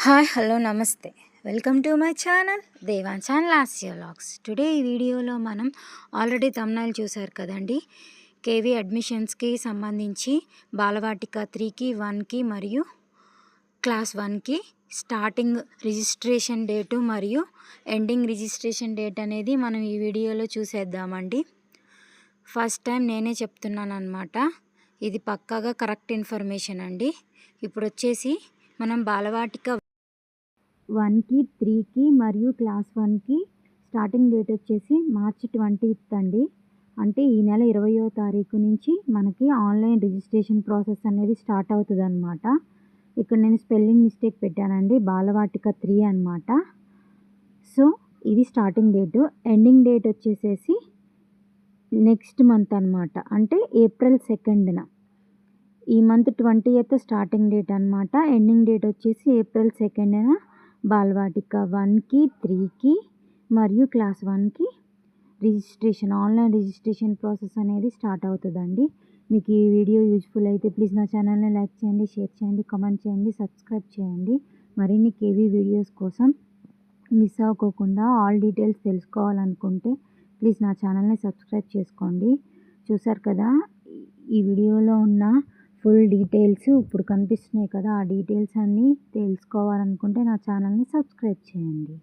Hi hello నమస్తే welcome to my channel దేవాంచాన్ Lasya vlogs. Today ఈ వీడియోలో మనం ఆల్రెడీ thumbnail చూశారు కదండి. కేవీ అడ్మిషన్స్కి సంబంధించి బాలవాటిక 3కి 1కి మరియు క్లాస్ 1కి స్టార్టింగ్ రిజిస్ట్రేషన్ డేటు మరియు ఎండింగ్ రిజిస్ట్రేషన్ డేట్ అనేది మనం ఈ వీడియోలో చూసేద్దామండి. ఫస్ట్ టైం నేనే చెప్తున్నాను అనమాట. ఇది పక్కాగా కరెక్ట్ ఇన్ఫర్మేషన్ అండి. ఇప్పుడు వచ్చేసి మనం బాలవాటిక 1కి 3కి మరియు క్లాస్ 1కి స్టార్టింగ్ డేట్ వచ్చేసి మార్చి 20th అండి. అంటే ఈ నెల 20వ తారీఖు నుంచి మనకి ఆన్లైన్ రిజిస్ట్రేషన్ ప్రాసెస్ అనేది స్టార్ట్ అవుతుంది అనమాట. ఇక్కడ నేను స్పెల్లింగ్ మిస్టేక్ పెట్టానండి, బాలవాటిక 3 అనమాట. సో ఇది స్టార్టింగ్ డేటు. ఎండింగ్ డేట్ వచ్చేసేసి నెక్స్ట్ మంత్ అనమాట, అంటే ఏప్రిల్ 2న. ఈ మంత్ 20th స్టార్టింగ్ డేట్ అనమాట. ఎండింగ్ డేట్ వచ్చేసి ఏప్రిల్ 2న బాలవాటిక 1కి 3కి మరియు క్లాస్ 1కి ఆన్లైన్ రిజిస్ట్రేషన్ ప్రాసెస్ అనేది స్టార్ట్ అవుతుందండి. మీకు ఈ వీడియో యూజ్ఫుల్ అయితే ప్లీజ్ నా ఛానల్ని లైక్ చేయండి, షేర్ చేయండి, కామెంట్ చేయండి, సబ్స్క్రైబ్ చేయండి. మరిన్ని కేవీ వీడియోస్ కోసం మిస్ అవ్వకుండా ఆల్ డీటెయిల్స్ తెలుసుకోవాలనుకుంటే ప్లీజ్ నా ఛానల్ని సబ్స్క్రైబ్ చేసుకోండి. చూసారు కదా, ఈ వీడియోలో ఉన్న ఫుల్ డీటెయిల్స్ ఇప్పుడు కనిపిస్తున్నాయి కదా, ఆ డీటెయిల్స్ అన్నీ తెలుసుకోవాలనుకుంటే నా ఛానల్ని సబ్స్క్రైబ్ చేయండి.